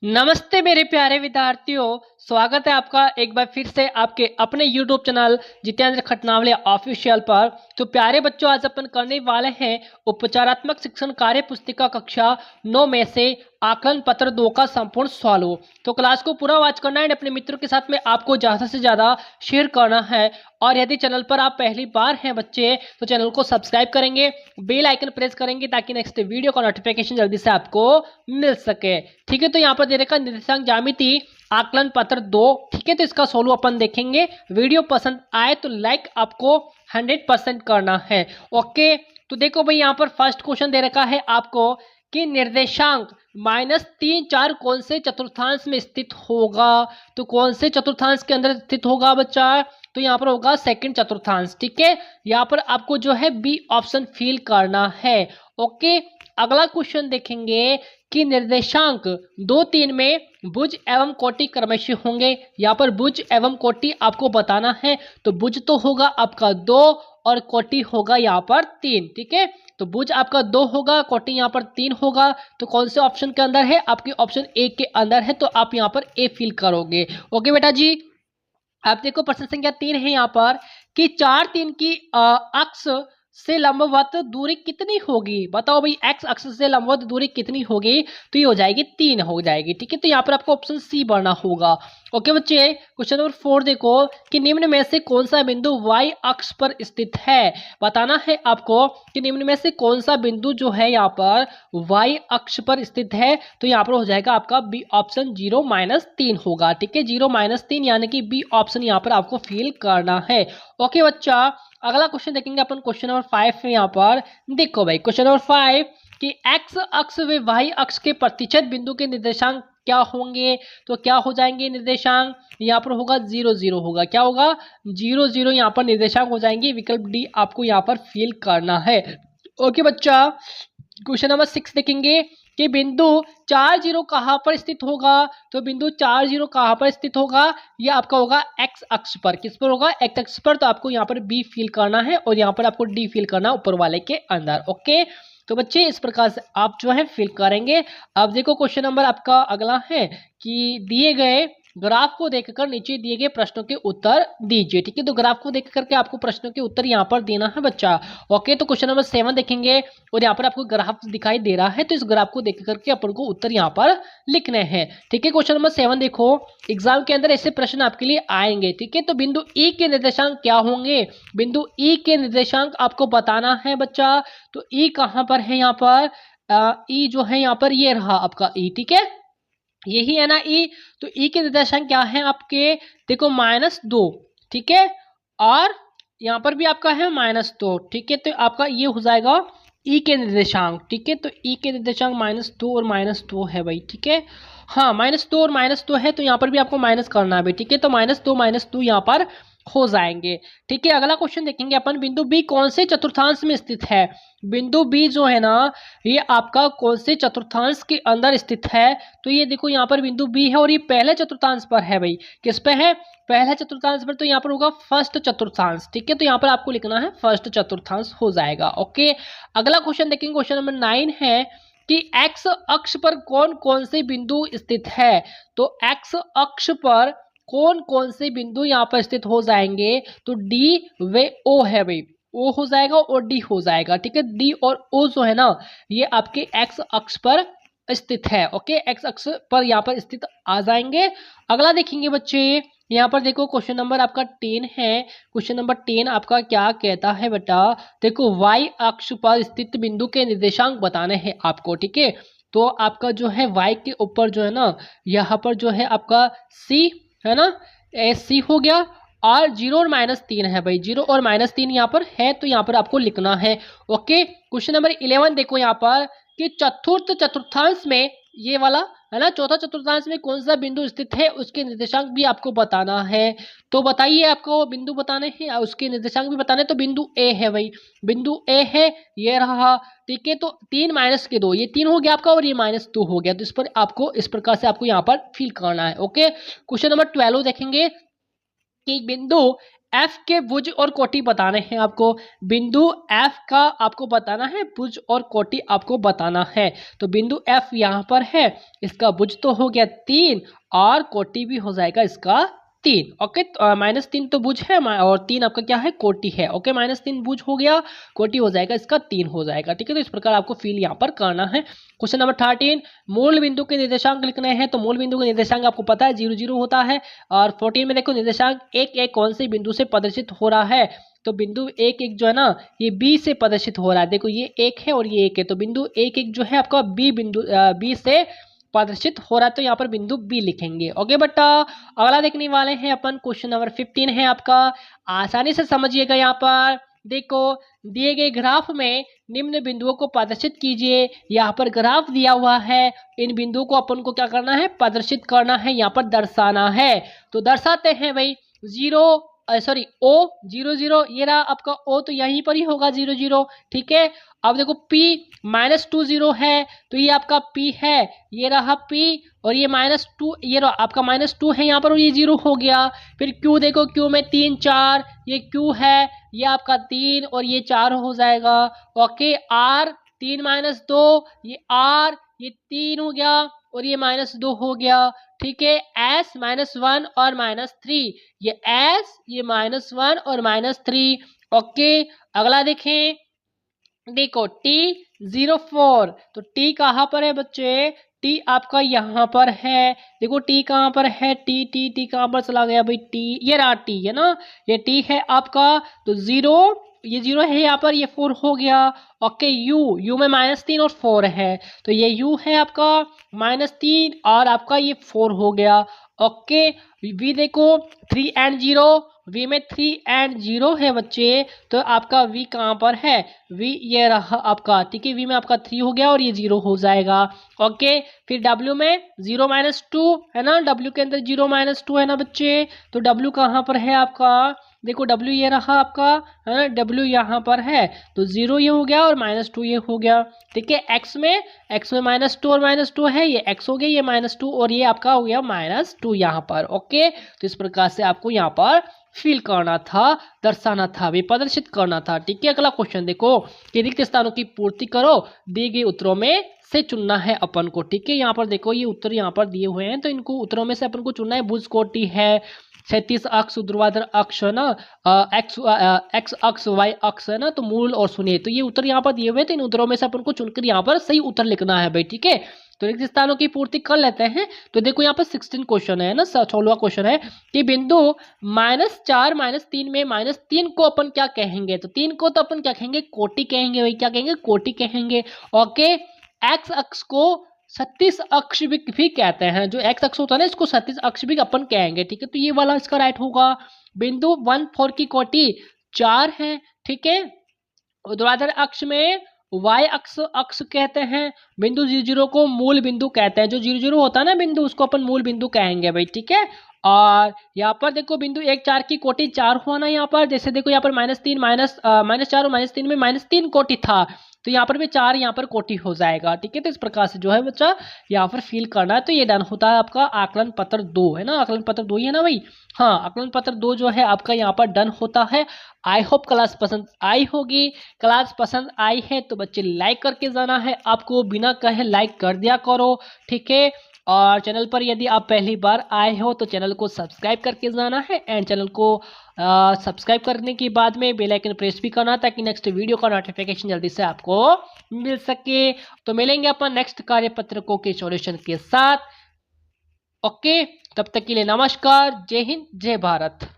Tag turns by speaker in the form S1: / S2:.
S1: नमस्ते मेरे प्यारे विद्यार्थियों। स्वागत है आपका एक बार फिर से आपके अपने YouTube चैनल जितेंद्र खटनावले ऑफिशियल पर। तो प्यारे बच्चों, आज अपन करने वाले हैं उपचारात्मक शिक्षण कार्य पुस्तिका कक्षा 9 में से आकलन पत्र 2 का संपूर्ण सॉल्व। तो क्लास को पूरा वॉच करना है, अपने मित्रों के साथ में आपको ज़्यादा से ज़्यादा शेयर करना है। और यदि चैनल पर आप पहली बार हैं बच्चे, तो चैनल को सब्सक्राइब करेंगे, बेल आइकन प्रेस करेंगे ताकि नेक्स्ट वीडियो का नोटिफिकेशन जल्दी से आपको मिल सके। ठीक है, तो यहाँ पर दे रखा निर्देशांक ज्यामिति आकलन पत्र 2। ठीक है, तो इसका सोल्व अपन देखेंगे। वीडियो पसंद आए तो लाइक आपको 100% करना है। ओके, तो देखो भाई, यहाँ पर फर्स्ट क्वेश्चन दे रखा है आपको कि निर्देशांक -3, 4 कौन से चतुर्थांश में स्थित होगा। तो कौन से चतुर्थांश के अंदर स्थित होगा बच्चा? तो यहाँ पर होगा सेकंड चतुर्थांश। ठीक है, यहाँ पर आपको जो है बी ऑप्शन फिल करना है। ओके, अगला क्वेश्चन देखेंगे कि निर्देशांक 2, 3 में भुज एवं कोटि क्रमशः होंगे। यहाँ पर भुज एवं कोटि आपको बताना है। तो भुज तो होगा आपका 2 और कोटि होगा यहाँ पर 3। ठीक है, तो भुज आपका 2 होगा, कोटि यहाँ पर 3 होगा। तो कौन से ऑप्शन के अंदर है? आपके ऑप्शन ए के अंदर है, तो आप यहाँ पर ए फिल करोगे। ओके बेटा जी, आप देखो प्रश्न संख्या 3 है यहाँ पर कि 4, 3 की अक्ष से लंबवत दूरी कितनी होगी। बताओ भाई, एक्स अक्ष से लंबवत दूरी कितनी होगी? तो ये हो जाएगी 3 हो जाएगी। ठीक है, तो यहाँ पर आपको ऑप्शन सी भरना होगा। ओके बच्चे, क्वेश्चन नंबर 4 देखो कि निम्न में से कौन सा बिंदु वाई अक्ष पर स्थित है। बताना है आपको कि निम्न में से कौन सा बिंदु जो है यहाँ पर वाई अक्ष पर स्थित है। तो यहाँ पर हो जाएगा आपका बी ऑप्शन 0-3 होगा। ठीक है, 0-3 यानी कि बी ऑप्शन यहाँ पर आपको फिल करना है। ओके बच्चा, अगला क्वेश्चन देखेंगे अपन क्वेश्चन नंबर 5 में। यहाँ पर देखो भाई, क्वेश्चन नंबर 5 कि एक्स अक्ष व वाई अक्ष के प्रतिच्छेद बिंदु के निर्देशांक क्या होंगे। तो क्या हो जाएंगे निर्देशांक? यहाँ पर होगा 0-0 होगा। क्या होगा? 0-0 यहाँ पर निर्देशांक हो जाएंगे। विकल्प डी आपको यहाँ पर फिल करना है। ओके बच्चा, क्वेश्चन नंबर 6 देखेंगे कि बिंदु 4-0 कहाँ पर स्थित होगा। तो बिंदु 4-0 कहाँ पर स्थित होगा? ये आपका होगा एक्स अक्ष पर। किस पर होगा? एक्स अक्ष पर। तो आपको यहाँ पर बी फिल करना है और यहाँ पर आपको डी फिल करना ऊपर वाले के अंदर। ओके, तो बच्चे इस प्रकार से आप जो है फिल करेंगे। अब देखो क्वेश्चन नंबर आपका अगला है कि दिए गए ग्राफ को देखकर नीचे दिए गए प्रश्नों के उत्तर दीजिए। ठीक है, तो ग्राफ को देख करके आपको प्रश्नों के उत्तर यहाँ पर देना है बच्चा। ओके, तो क्वेश्चन नंबर 7 देखेंगे और यहाँ पर आपको ग्राफ दिखाई दे रहा है, तो इस ग्राफ को देख करके अपन को उत्तर यहाँ पर लिखने हैं। ठीक है, क्वेश्चन नंबर 7 देखो, एग्जाम के अंदर ऐसे प्रश्न आपके लिए आएंगे। ठीक है, तो बिंदु ई के निर्देशांक क्या होंगे? बिंदु ई के निर्देशांक आपको बताना है बच्चा। तो ई कहाँ पर है? यहाँ पर ई जो है यहाँ पर ये रहा आपका ई। ठीक है, यही है ना ई। तो ई के निर्देशांक क्या है आपके? देखो -2। ठीक है, और यहाँ पर भी आपका है -2। ठीक है, तो आपका ये हो जाएगा ई के निर्देशांक। ठीक है, तो ई के निर्देशांक -2 और -2 है भाई। ठीक है, हाँ -2 और -2 है, तो यहाँ पर भी आपको माइनस करना है भाई। ठीक है, तो -2 यहाँ पर हो जाएंगे। ठीक है, अगला क्वेश्चन देखेंगे अपन, बिंदु बी कौन से चतुर्थांश में स्थित है। बिंदु बी जो है ना, ये आपका कौन से चतुर्थांश के अंदर स्थित है। तो ये देखो यहाँ पर बिंदु बी है और ये पहले चतुर्थांश पर है भाई। किस पे है? पहले चतुर्थांश पर। तो यहाँ पर होगा फर्स्ट चतुर्थांश। ठीक है, तो यहाँ पर आपको लिखना है फर्स्ट चतुर्थांश हो जाएगा। ओके, अगला क्वेश्चन देखेंगे, क्वेश्चन नंबर 9 है कि एक्स अक्ष पर कौन कौन से बिंदु स्थित है। तो एक्स अक्ष पर कौन कौन से बिंदु यहाँ पर स्थित हो जाएंगे। तो डी व ओ है भाई। ओ हो जाएगा और डी हो जाएगा। ठीक है, डी और ओ जो है ना, ये आपके एक्स अक्ष पर स्थित है। ओके, एक्स अक्ष पर यहाँ पर स्थित आ जाएंगे। अगला देखेंगे बच्चे, यहाँ पर देखो क्वेश्चन नंबर आपका 10 है। क्वेश्चन नंबर 10 आपका क्या कहता है बेटा? देखो, वाई अक्ष पर स्थित बिंदु के निर्देशांक बताने हैं आपको। ठीक है, तो आपका जो है वाई के ऊपर जो है ना, यहाँ पर जो है आपका सी है ना, एस सी हो गया, और 0 और -3 है भाई। 0 और -3 यहाँ पर है, तो यहाँ पर आपको लिखना है। ओके, क्वेश्चन नंबर 11 देखो यहाँ पर कि चतुर्थ चतुर्थांश में, ये वाला है ना, चौथा चतुर्थांश में कौन सा बिंदु स्थित है, उसके निर्देशांक भी आपको बताना है। तो बताइए, आपको बिंदु बताने हैं और उसके निर्देशांक भी बताने। तो बिंदु ए है भाई, बिंदु ए है, ये रहा। ठीक है, तो 3 - 2, ये 3 हो गया आपका और ये -2 हो गया। तो इस पर आपको इस प्रकार से आपको यहाँ पर फिल करना है। ओके, क्वेश्चन नंबर 12 देखेंगे कि बिंदु एफ के भुज और कोटि बताने हैं आपको। बिंदु एफ का आपको बताना है, भुज और कोटि आपको बताना है। तो बिंदु एफ यहाँ पर है, इसका भुज तो हो गया 3 और कोटि भी हो जाएगा इसका 3। ओके, -3 तो भुज है और 3 आपका क्या है, कोटि है। ओके, -3 भुज हो गया, कोटि हो जाएगा इसका 3 हो जाएगा। ठीक है, तो इस प्रकार आपको फील यहाँ पर करना है। क्वेश्चन नंबर 13, मूल बिंदु के निर्देशांक लिखने हैं। तो मूल बिंदु के निर्देशांक आपको पता है 0 0 होता है। और 14 में देखो निर्देशांक 1 1 कौन से बिंदु से प्रदर्शित हो रहा है। तो बिंदु 1 1 जो है ना, ये बी से प्रदर्शित हो रहा है। देखो ये 1 है और ये 1 है, तो बिंदु 1 1 जो है आपका बी से प्रदर्शित हो रहा है, तो यहाँ पर बिंदु बी लिखेंगे। ओके बेटा, अगला देखने वाले हैं अपन, क्वेश्चन नंबर 15 है आपका। आसानी से समझिएगा। यहाँ पर देखो दिए गए ग्राफ में निम्न बिंदुओं को प्रदर्शित कीजिए। यहाँ पर ग्राफ दिया हुआ है, इन बिंदुओं को अपन को क्या करना है, प्रदर्शित करना है, यहाँ पर दर्शाना है। तो दर्शाते हैं भाई। O 0 0, ये रहा आपका O, तो यहीं पर ही होगा 0 0। ठीक है, अब देखो P -2 0 है, तो ये आपका P है, ये रहा P, और ये -2, ये रहा आपका -2 है यहाँ पर, और ये 0 हो गया। फिर Q देखो, Q में 3 4, ये Q है, ये आपका 3 और ये 4 हो जाएगा। ओके, R 3 -2, ये R, ये 3 हो गया और ये -2 हो गया। ठीक है, S -1 और -3, ये S, ये -1 और -3। ओके, अगला देखें। देखो T 04, तो T कहाँ पर है बच्चे, T आपका यहाँ पर है। देखो T कहाँ पर है, T कहाँ पर चला गया भाई, T, ये रहा T है ना, ये T है आपका। तो 0, ये 0 है यहाँ पर, ये 4 हो गया। ओके, U में -3 और 4 है, तो ये U है आपका -3 और आपका ये 4 हो गया। ओके, V देखो 3 और 0, V में 3 और 0 है बच्चे, तो आपका V कहाँ पर है, V ये रहा आपका। ठीक है, V में आपका 3 हो गया और ये 0 हो जाएगा। ओके, फिर W में 0 -2 है ना, W के अंदर 0 -2 है ना बच्चे, तो W कहाँ पर है आपका, देखो W ये रहा आपका, है ना, W यहाँ पर है, तो 0 ये हो गया और -2 ये हो गया। ठीक है, X में -2 और -2 है, ये X हो गया, ये -2 और ये आपका हो गया -2 यहाँ पर। ओके, तो इस प्रकार से आपको यहाँ पर फील करना था, दर्शाना था, भी प्रदर्शित करना था। ठीक है, अगला क्वेश्चन देखो कि रिक्त स्थानों की पूर्ति करो, दिए गए उत्तरों में से चुनना है अपन को। ठीक है, यहाँ पर देखो ये उत्तर यहाँ पर दिए हुए हैं, तो इनको उत्तरों में से अपन को चुनना है। भुज कोटि है, क्षैतिज अक्ष, ऊर्ध्वाधर अक्ष है ना, एक्स अक्ष, वाई अक्ष है ना, तो मूल और शून्य, तो ये उत्तर यहाँ पर दिए हुए हैं, तो इन उत्तरों में से अपन को चुनकर यहाँ पर सही उत्तर लिखना है भाई। ठीक है, तो रिक्त स्थानों की पूर्ति कर लेते हैं। तो देखो यहाँ पर 16 क्वेश्चन है ना, 16वां क्वेश्चन है कि बिंदु -4 -3 में -3 को अपन क्या कहेंगे, तो 3 को तो अपन क्या कहेंगे, कोटि कहेंगे भाई, क्या कहेंगे, कोटि कहेंगे। ओके, एक्स अक्ष को क्षैतिज अक्ष भी कहते हैं, जो एक्स अक्ष होता है ना, इसको क्षैतिज अक्ष भी अपन कहेंगे। ठीक है, तो ये वाला इसका राइट होगा। बिंदु 1 4 की कोटि 4 है। ठीक है, ऊर्ध्वाधर अक्ष में y अक्ष कहते हैं, बिंदु 0 0 को मूल बिंदु कहते हैं, जो 0 0 होता है ना बिंदु, उसको अपन मूल बिंदु कहेंगे भाई। ठीक है, और यहाँ पर देखो बिंदु 1 4 की कोटि 4 हुआ ना, यहाँ पर जैसे देखो यहाँ पर -3 -4 और -3 में -3 कोटि था, तो यहाँ पर भी 4 यहाँ पर कोटि हो जाएगा। ठीक है, तो इस प्रकार से जो है बच्चा यहाँ पर फील करना है। तो ये डन होता है आपका आकलन पत्र 2 है ना, आकलन पत्र 2 ही है ना भाई। हाँ, आकलन पत्र 2 जो है आपका यहाँ पर डन होता है। आई होप क्लास पसंद आई होगी। क्लास पसंद आई है तो बच्चे लाइक करके जाना है, आपको बिना कहे लाइक कर दिया करो। ठीक है, और चैनल पर यदि आप पहली बार आए हो तो चैनल को सब्सक्राइब करके जाना है, एंड चैनल को सब्सक्राइब करने के बाद में बेल आइकन प्रेस भी करना, ताकि नेक्स्ट वीडियो का नोटिफिकेशन जल्दी से आपको मिल सके। तो मिलेंगे अपन नेक्स्ट कार्यपत्रकों के सॉल्यूशन के साथ। ओके, तब तक के लिए नमस्कार, जय हिंद, जय भारत।